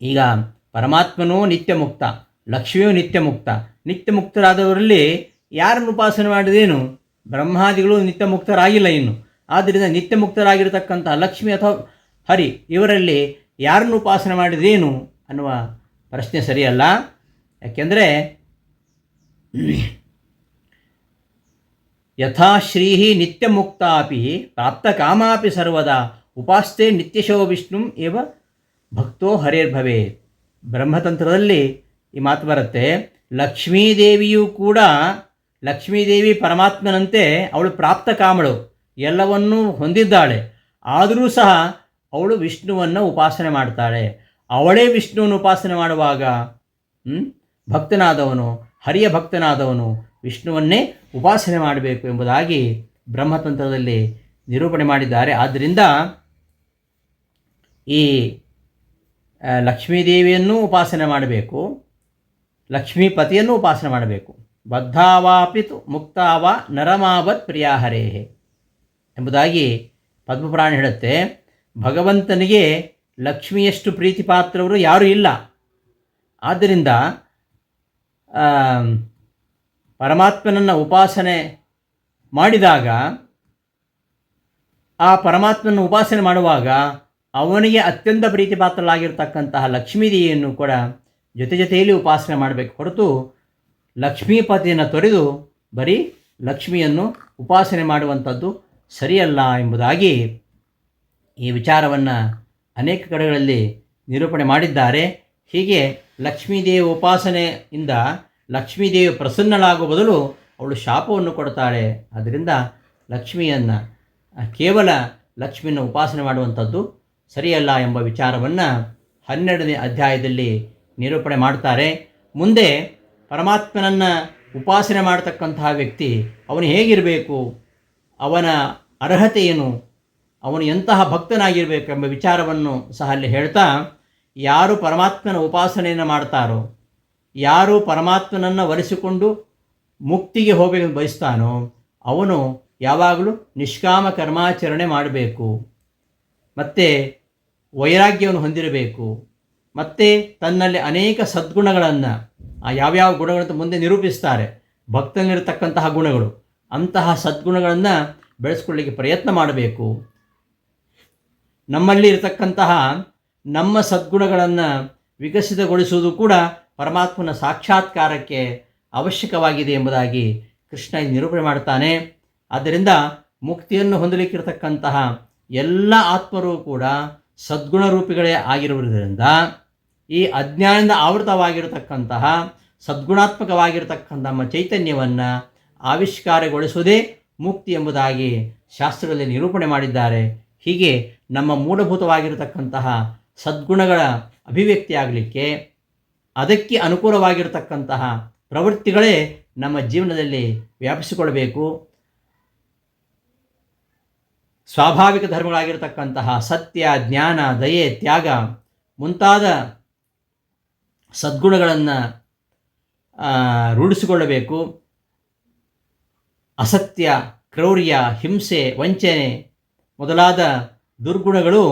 ಈಗ ಪರಮಾತ್ಮನೂ ನಿತ್ಯ ಮುಕ್ತ, ಲಕ್ಷ್ಮಿಯೂ ನಿತ್ಯ ಮುಕ್ತ. ನಿತ್ಯ ಮುಕ್ತರಾದವರಲ್ಲಿ ಯಾರನ್ನು ಉಪಾಸನೆ ಮಾಡಿದೇನು? ಬ್ರಹ್ಮಾದಿಗಳು ನಿತ್ಯ ಮುಕ್ತರಾಗಿಲ್ಲ ಇನ್ನು. ಆದ್ದರಿಂದ ನಿತ್ಯ ಮುಕ್ತರಾಗಿರ್ತಕ್ಕಂಥ ಲಕ್ಷ್ಮಿ ಅಥವಾ ಹರಿ ಇವರಲ್ಲಿ ಯಾರನ್ನು ಉಪಾಸನೆ ಮಾಡಿದೇನು ಅನ್ನುವ ಪ್ರಶ್ನೆ ಸರಿಯಲ್ಲ. ಯಾಕೆಂದರೆ ಯಥಾ ಶ್ರೀ ನಿತ್ಯ ಮುಕ್ತಾಪಿ ಪ್ರಾಪ್ತ ಕಾಮಾಪಿ ಸರ್ವದಾ ಉಪಾಸ್ತೆ ನಿತ್ಯಶೋ ವಿಷ್ಣುಂ ಏವ ಭಕ್ತೋ ಹರೇರ್ಭವೇತ್. ಬ್ರಹ್ಮತಂತ್ರದಲ್ಲಿ ಈ ಮಾತು ಬರುತ್ತೆ. ಲಕ್ಷ್ಮೀದೇವಿಯೂ ಕೂಡ ಲಕ್ಷ್ಮೀದೇವಿ ಪರಮಾತ್ಮನಂತೆ ಅವಳು ಪ್ರಾಪ್ತ ಕಾಮಳು, ಎಲ್ಲವನ್ನೂ ಹೊಂದಿದ್ದಾಳೆ. ಆದರೂ ಸಹ ಅವಳು ವಿಷ್ಣುವನ್ನು ಉಪಾಸನೆ ಮಾಡ್ತಾಳೆ. ಅವಳೇ ವಿಷ್ಣುವನ್ನು ಉಪಾಸನೆ ಮಾಡುವಾಗ ಭಕ್ತನಾದವನು, ಹರಿಯ ಭಕ್ತನಾದವನು ವಿಷ್ಣುವನ್ನೇ ಉಪಾಸನೆ ಮಾಡಬೇಕು ಎಂಬುದಾಗಿ ಬ್ರಹ್ಮತಂತ್ರದಲ್ಲಿ ನಿರೂಪಣೆ ಮಾಡಿದ್ದಾರೆ. ಆದ್ದರಿಂದ ಈ ಲಕ್ಷ್ಮೀದೇವಿಯನ್ನು ಉಪಾಸನೆ ಮಾಡಬೇಕು, ಲಕ್ಷ್ಮೀಪತಿಯನ್ನು ಉಪಾಸನೆ ಮಾಡಬೇಕು. ಬದ್ಧಾವಾಪಿತು ಮುಕ್ತಾವ ನರಮಾವತ್ ಪ್ರಿಯಾಹರೇಹೆ ಎಂಬುದಾಗಿ ಪದ್ಮಪುರಾಣ ಹೇಳುತ್ತೆ. ಭಗವಂತನಿಗೆ ಲಕ್ಷ್ಮಿಯಷ್ಟು ಪ್ರೀತಿಪಾತ್ರವರು ಯಾರೂ ಇಲ್ಲ. ಆದ್ದರಿಂದ ಪರಮಾತ್ಮನನ್ನು ಉಪಾಸನೆ ಮಾಡಿದಾಗ, ಆ ಪರಮಾತ್ಮನ ಉಪಾಸನೆ ಮಾಡುವಾಗ ಅವನಿಗೆ ಅತ್ಯಂತ ಪ್ರೀತಿಪಾತ್ರರಾಗಿರ್ತಕ್ಕಂತಹ ಲಕ್ಷ್ಮೀದೇವಿಯನ್ನು ಕೂಡ ಜೊತೆಯಲ್ಲಿ ಉಪಾಸನೆ ಮಾಡಬೇಕು ಹೊರತು ಲಕ್ಷ್ಮೀಪತಿಯನ್ನು ತೊರೆದು ಬರೀ ಲಕ್ಷ್ಮಿಯನ್ನು ಉಪಾಸನೆ ಮಾಡುವಂಥದ್ದು ಸರಿಯಲ್ಲ ಎಂಬುದಾಗಿ ಈ ವಿಚಾರವನ್ನು ಅನೇಕ ಕಡೆಗಳಲ್ಲಿ ನಿರೂಪಣೆ ಮಾಡಿದ್ದಾರೆ. ಹೀಗೆ ಲಕ್ಷ್ಮೀದೇವಿ ಉಪಾಸನೆಯಿಂದ ಲಕ್ಷ್ಮೀದೇವಿ ಪ್ರಸನ್ನಳಾಗುವ ಬದಲು ಅವಳು ಶಾಪವನ್ನು ಕೊಡ್ತಾಳೆ. ಆದ್ದರಿಂದ ಲಕ್ಷ್ಮಿಯನ್ನು ಕೇವಲ ಲಕ್ಷ್ಮಿಯನ್ನು ಉಪಾಸನೆ ಮಾಡುವಂಥದ್ದು ಸರಿಯಲ್ಲ ಎಂಬ ವಿಚಾರವನ್ನು 12ನೇ ಅಧ್ಯಾಯದಲ್ಲಿ ನಿರೂಪಣೆ ಮಾಡ್ತಾರೆ. ಮುಂದೆ ಪರಮಾತ್ಮನನ್ನು ಉಪಾಸನೆ ಮಾಡತಕ್ಕಂತಹ ವ್ಯಕ್ತಿ ಅವನು ಹೇಗಿರಬೇಕು, ಅವನ ಅರ್ಹತೆ ಏನು, ಅವನು ಎಂತಹ ಭಕ್ತನಾಗಿರಬೇಕು ಎಂಬ ವಿಚಾರವನ್ನು ಸಹ ಅಲ್ಲಿ ಹೇಳ್ತಾ, ಯಾರು ಪರಮಾತ್ಮನ ಉಪಾಸನೆಯನ್ನು ಮಾಡ್ತಾರೋ, ಯಾರು ಪರಮಾತ್ಮನನ್ನು ಒಲಿಸಿಕೊಂಡು ಮುಕ್ತಿಗೆ ಹೋಗಬೇಕೆಂದು ಬಯಸ್ತಾನೋ ಅವನು ಯಾವಾಗಲೂ ನಿಷ್ಕಾಮ ಕರ್ಮಾಚರಣೆ ಮಾಡಬೇಕು, ಮತ್ತು ವೈರಾಗ್ಯವನ್ನು ಹೊಂದಿರಬೇಕು, ಮತ್ತು ತನ್ನಲ್ಲಿ ಅನೇಕ ಸದ್ಗುಣಗಳನ್ನು, ಯಾವ್ಯಾವ ಗುಣಗಳಂತ ಮುಂದೆ ನಿರೂಪಿಸ್ತಾರೆ, ಭಕ್ತನಲ್ಲಿರತಕ್ಕಂತಹ ಗುಣಗಳು, ಅಂತಹ ಸದ್ಗುಣಗಳನ್ನು ಬೆಳೆಸ್ಕೊಳ್ಳಿಕ್ಕೆ ಪ್ರಯತ್ನ ಮಾಡಬೇಕು. ನಮ್ಮಲ್ಲಿ ಇರತಕ್ಕಂತಹ ನಮ್ಮ ಸದ್ಗುಣಗಳನ್ನು ವಿಕಸಿತಗೊಳಿಸುವುದು ಕೂಡ ಪರಮಾತ್ಮನ ಸಾಕ್ಷಾತ್ಕಾರಕ್ಕೆ ಅವಶ್ಯಕವಾಗಿದೆ ಎಂಬುದಾಗಿ ಕೃಷ್ಣ ನಿರೂಪಣೆ ಮಾಡ್ತಾನೆ. ಆದ್ದರಿಂದ ಮುಕ್ತಿಯನ್ನು ಹೊಂದಲಿಕ್ಕಿರತಕ್ಕಂತಹ ಎಲ್ಲ ಆತ್ಮರು ಕೂಡ ಸದ್ಗುಣ ರೂಪಿಗಳೇ ಆಗಿರುವುದರಿಂದ ಈ ಅಜ್ಞಾನದಿಂದ ಆವೃತವಾಗಿರತಕ್ಕಂತಹ ಸದ್ಗುಣಾತ್ಮಕವಾಗಿರತಕ್ಕಂಥ ನಮ್ಮ ಚೈತನ್ಯವನ್ನು ಆವಿಷ್ಕಾರಗೊಳಿಸುವುದೇ ಮುಕ್ತಿ ಎಂಬುದಾಗಿ ಶಾಸ್ತ್ರಗಳಲ್ಲಿ ನಿರೂಪಣೆ ಮಾಡಿದ್ದಾರೆ. ಹೀಗೆ ನಮ್ಮ ಮೂಲಭೂತವಾಗಿರತಕ್ಕಂತಹ ಸದ್ಗುಣಗಳ ಅಭಿವ್ಯಕ್ತಿಯಾಗಲಿಕ್ಕೆ ಅದಕ್ಕೆ ಅನುಕೂಲವಾಗಿರತಕ್ಕಂತಹ ಪ್ರವೃತ್ತಿಗಳೇ ನಮ್ಮ ಜೀವನದಲ್ಲಿ ವ್ಯಾಪಿಸಿಕೊಳ್ಳಬೇಕು. ಸ್ವಾಭಾವಿಕ ಧರ್ಮಗಳಾಗಿರತಕ್ಕಂತಹ ಸತ್ಯ, ಜ್ಞಾನ, ದಯೆ, ತ್ಯಾಗ ಮುಂತಾದ ಸದ್ಗುಣಗಳನ್ನು ರೂಢಿಸಿಕೊಳ್ಳಬೇಕು. ಅಸತ್ಯ, ಕ್ರೌರ್ಯ, ಹಿಂಸೆ, ವಂಚನೆ ಮೊದಲಾದ ದುರ್ಗುಣಗಳು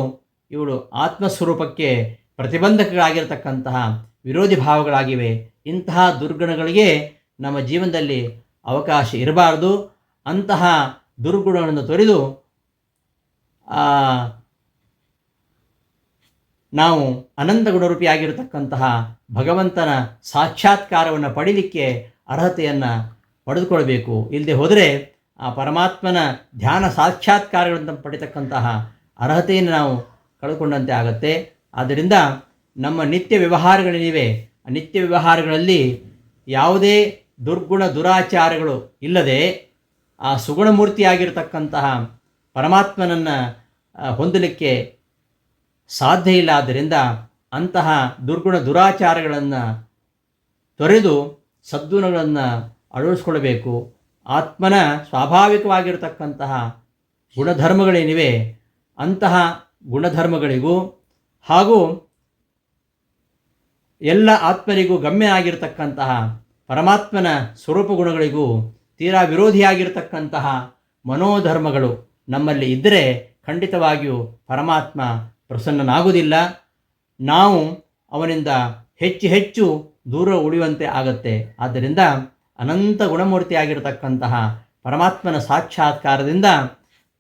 ಇವುಗಳು ಆತ್ಮಸ್ವರೂಪಕ್ಕೆ ಪ್ರತಿಬಂಧಕಗಳಾಗಿರತಕ್ಕಂತಹ ವಿರೋಧಿ ಭಾವಗಳಾಗಿವೆ. ಇಂತಹ ದುರ್ಗುಣಗಳಿಗೆ ನಮ್ಮ ಜೀವನದಲ್ಲಿ ಅವಕಾಶ ಇರಬಾರದು. ಅಂತಹ ದುರ್ಗುಣಗಳನ್ನು ತೊರೆದು ನಾವು ಅನಂತ ಗುಣರೂಪಿಯಾಗಿರತಕ್ಕಂತಹ ಭಗವಂತನ ಸಾಕ್ಷಾತ್ಕಾರವನ್ನು ಪಡೀಲಿಕ್ಕೆ ಅರ್ಹತೆಯನ್ನು ಪಡೆದುಕೊಳ್ಬೇಕು. ಇಲ್ಲದೆ ಹೋದರೆ ಆ ಪರಮಾತ್ಮನ ಧ್ಯಾನ ಸಾಕ್ಷಾತ್ಕಾರಗಳನ್ನು ಪಡಿತಕ್ಕಂತಹ ಅರ್ಹತೆಯನ್ನು ನಾವು ಕಳೆದುಕೊಂಡಂತೆ ಆಗುತ್ತೆ. ಆದ್ದರಿಂದ ನಮ್ಮ ನಿತ್ಯ ವ್ಯವಹಾರಗಳೇನಿವೆ, ಆ ನಿತ್ಯ ವ್ಯವಹಾರಗಳಲ್ಲಿ ಯಾವುದೇ ದುರ್ಗುಣ ದುರಾಚಾರಗಳು ಇಲ್ಲದೆ ಆ ಸುಗುಣಮೂರ್ತಿಯಾಗಿರ್ತಕ್ಕಂತಹ ಪರಮಾತ್ಮನನ್ನು ಹೊಂದಲಿಕ್ಕೆ ಸಾಧ್ಯ ಇಲ್ಲ. ಆದ್ದರಿಂದ ಅಂತಹ ದುರ್ಗುಣ ದುರಾಚಾರಗಳನ್ನು ತೊರೆದು ಸದ್ಗುಣಗಳನ್ನು ಅಳವಡಿಸ್ಕೊಳ್ಬೇಕು. ಆತ್ಮನ ಸ್ವಾಭಾವಿಕವಾಗಿರತಕ್ಕಂತಹ ಗುಣಧರ್ಮಗಳೇನಿವೆ ಅಂತಹ ಗುಣಧರ್ಮಗಳಿಗೂ ಹಾಗೂ ಎಲ್ಲ ಆತ್ಮರಿಗೂ ಗಮ್ಯ ಆಗಿರತಕ್ಕಂತಹ ಪರಮಾತ್ಮನ ಸ್ವರೂಪ ಗುಣಗಳಿಗೂ ತೀರಾ ವಿರೋಧಿಯಾಗಿರ್ತಕ್ಕಂತಹ ಮನೋಧರ್ಮಗಳು ನಮ್ಮಲ್ಲಿ ಇದ್ದರೆ ಖಂಡಿತವಾಗಿಯೂ ಪರಮಾತ್ಮ ಪ್ರಸನ್ನನಾಗುವುದಿಲ್ಲ. ನಾವು ಅವನಿಂದ ಹೆಚ್ಚು ಹೆಚ್ಚು ದೂರ ಉಳಿಯುವಂತೆ ಆಗತ್ತೆ. ಆದ್ದರಿಂದ ಅನಂತ ಗುಣಮೂರ್ತಿಯಾಗಿರತಕ್ಕಂತಹ ಪರಮಾತ್ಮನ ಸಾಕ್ಷಾತ್ಕಾರದಿಂದ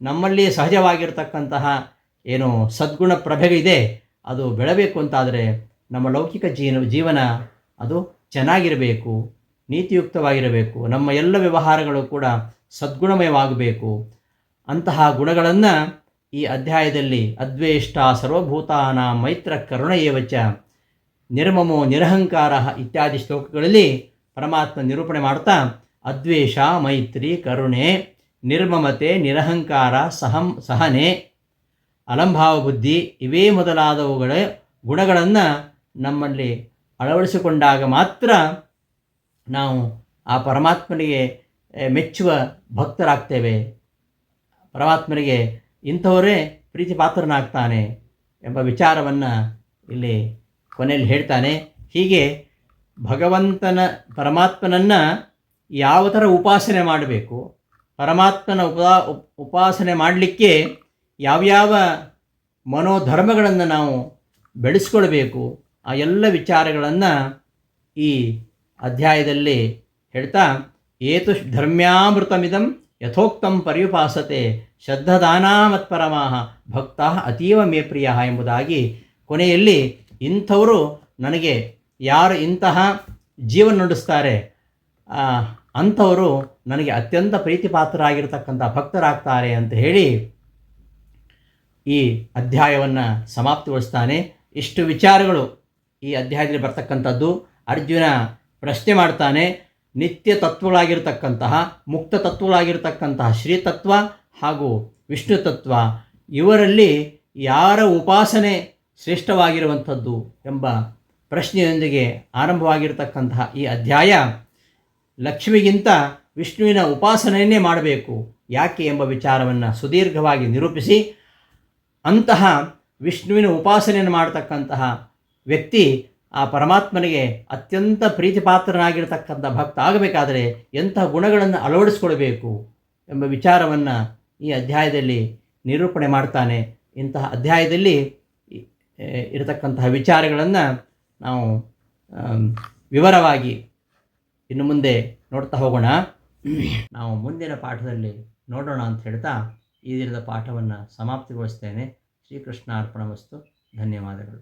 ನಮ್ಮಲ್ಲಿ ಸಹಜವಾಗಿರ್ತಕ್ಕಂತಹ ಏನು ಸದ್ಗುಣ ಪ್ರಭೆಗೆ ಅದು ಬೆಳಬೇಕು ಅಂತಾದರೆ ನಮ್ಮ ಲೌಕಿಕ ಜೀವನ ಅದು ಚೆನ್ನಾಗಿರಬೇಕು, ನೀತಿಯುಕ್ತವಾಗಿರಬೇಕು. ನಮ್ಮ ಎಲ್ಲ ವ್ಯವಹಾರಗಳು ಕೂಡ ಸದ್ಗುಣಮಯವಾಗಬೇಕು. ಅಂತಹ ಗುಣಗಳನ್ನು ಈ ಅಧ್ಯಾಯದಲ್ಲಿ ಅದ್ವೇಷ್ಟ ಸರ್ವಭೂತಾನಾಂ ಮೈತ್ರ ಕರುಣ ಏವಚ ನಿರ್ಮಮೋ ನಿರಹಂಕಾರ ಇತ್ಯಾದಿ ಶ್ಲೋಕಗಳಲ್ಲಿ ಪರಮಾತ್ಮ ನಿರೂಪಣೆ ಮಾಡ್ತಾ ಅದ್ವೇಷ, ಮೈತ್ರಿ, ಕರುಣೆ, ನಿರ್ಮಮತೆ, ನಿರಹಂಕಾರ, ಸಹನೆ, ಅಲಂಭಾವ ಬುದ್ಧಿ ಇವೇ ಮೊದಲಾದವುಗಳ ಗುಣಗಳನ್ನು ನಮ್ಮಲ್ಲಿ ಅಳವಡಿಸಿಕೊಂಡಾಗ ಮಾತ್ರ ನಾವು ಆ ಪರಮಾತ್ಮನಿಗೆ ಮೆಚ್ಚುವ ಭಕ್ತರಾಗ್ತೇವೆ. ಪರಮಾತ್ಮನಿಗೆ ಇಂಥವರೇ ಪ್ರೀತಿ ಪಾತ್ರನಾಗ್ತಾನೆ ಎಂಬ ವಿಚಾರವನ್ನು ಇಲ್ಲಿ ಕೊನೆಯಲ್ಲಿ ಹೇಳ್ತಾನೆ. ಹೀಗೆ ಪರಮಾತ್ಮನನ್ನು ಯಾವ ಥರ ಉಪಾಸನೆ ಮಾಡಬೇಕು, ಪರಮಾತ್ಮನ ಉಪಾಸನೆ ಮಾಡಲಿಕ್ಕೆ ಯಾವ್ಯಾವ ಮನೋಧರ್ಮಗಳನ್ನು ನಾವು ಬೆಳೆಸ್ಕೊಳ್ಬೇಕು, ಆ ಎಲ್ಲ ವಿಚಾರಗಳನ್ನು ಈ ಅಧ್ಯಾಯದಲ್ಲಿ ಹೇಳ್ತಾ, ಏತು ಧರ್ಮ್ಯಾಮೃತಮಿದಂ ಯಥೋಕ್ತಂ ಪರ್ಯುಪಾಸತೆ ಶ್ರದ್ಧದಾನ ಮತ್ಪರಮಾಹ ಭಕ್ತ ಅತೀವ ಮೇ ಪ್ರಿಯ ಎಂಬುದಾಗಿ ಕೊನೆಯಲ್ಲಿ ಇಂಥವರು ನನಗೆ ಯಾರು ಇಂತಹ ಜೀವನ ನಡೆಸ್ತಾರೆ ಅಂಥವರು ನನಗೆ ಅತ್ಯಂತ ಪ್ರೀತಿಪಾತ್ರರಾಗಿರ್ತಕ್ಕಂಥ ಭಕ್ತರಾಗ್ತಾರೆ ಅಂತ ಹೇಳಿ ಈ ಅಧ್ಯಾಯವನ್ನು ಸಮಾಪ್ತಿಗೊಳಿಸ್ತಾನೆ. ಇಷ್ಟು ವಿಚಾರಗಳು ಈ ಅಧ್ಯಾಯದಲ್ಲಿ ಬರ್ತಕ್ಕಂಥದ್ದು. ಅರ್ಜುನ ಪ್ರಶ್ನೆ ಮಾಡ್ತಾನೆ, ನಿತ್ಯ ತತ್ವಗಳಾಗಿರ್ತಕ್ಕಂತಹ, ಮುಕ್ತ ತತ್ವಗಳಾಗಿರ್ತಕ್ಕಂತಹ ಶ್ರೀತತ್ವ ಹಾಗೂ ವಿಷ್ಣು ತತ್ವ ಇವರಲ್ಲಿ ಯಾರ ಉಪಾಸನೆ ಶ್ರೇಷ್ಠವಾಗಿರುವಂಥದ್ದು ಎಂಬ ಪ್ರಶ್ನೆಯೊಂದಿಗೆ ಆರಂಭವಾಗಿರ್ತಕ್ಕಂತಹ ಈ ಅಧ್ಯಾಯ ಲಕ್ಷ್ಮಿಗಿಂತ ವಿಷ್ಣುವಿನ ಉಪಾಸನೆಯನ್ನೇ ಮಾಡಬೇಕು ಯಾಕೆ ಎಂಬ ವಿಚಾರವನ್ನು ಸುದೀರ್ಘವಾಗಿ ನಿರೂಪಿಸಿ, ಅಂತಹ ವಿಷ್ಣುವಿನ ಉಪಾಸನೆಯನ್ನು ಮಾಡತಕ್ಕಂತಹ ವ್ಯಕ್ತಿ ಆ ಪರಮಾತ್ಮನಿಗೆ ಅತ್ಯಂತ ಪ್ರೀತಿಪಾತ್ರನಾಗಿರ್ತಕ್ಕಂಥ ಭಕ್ತ ಆಗಬೇಕಾದರೆ ಎಂತಹ ಗುಣಗಳನ್ನು ಅಳವಡಿಸ್ಕೊಳ್ಬೇಕು ಎಂಬ ವಿಚಾರವನ್ನು ಈ ಅಧ್ಯಾಯದಲ್ಲಿ ನಿರೂಪಣೆ ಮಾಡ್ತಾನೆ. ಇಂತಹ ಅಧ್ಯಾಯದಲ್ಲಿ ಇರತಕ್ಕಂತಹ ವಿಚಾರಗಳನ್ನು ನಾವು ವಿವರವಾಗಿ ಇನ್ನು ಮುಂದೆ ನೋಡ್ತಾ ಹೋಗೋಣ. ನಾವು ಮುಂದಿನ ಪಾಠದಲ್ಲಿ ನೋಡೋಣ ಅಂತ ಹೇಳ್ತಾ ಈ ದಿನದ ಪಾಠವನ್ನು ಸಮಾಪ್ತಿಗೊಳಿಸ್ತೇನೆ. ಶ್ರೀಕೃಷ್ಣ ಅರ್ಪಣಮಸ್ತು. ಧನ್ಯವಾದಗಳು.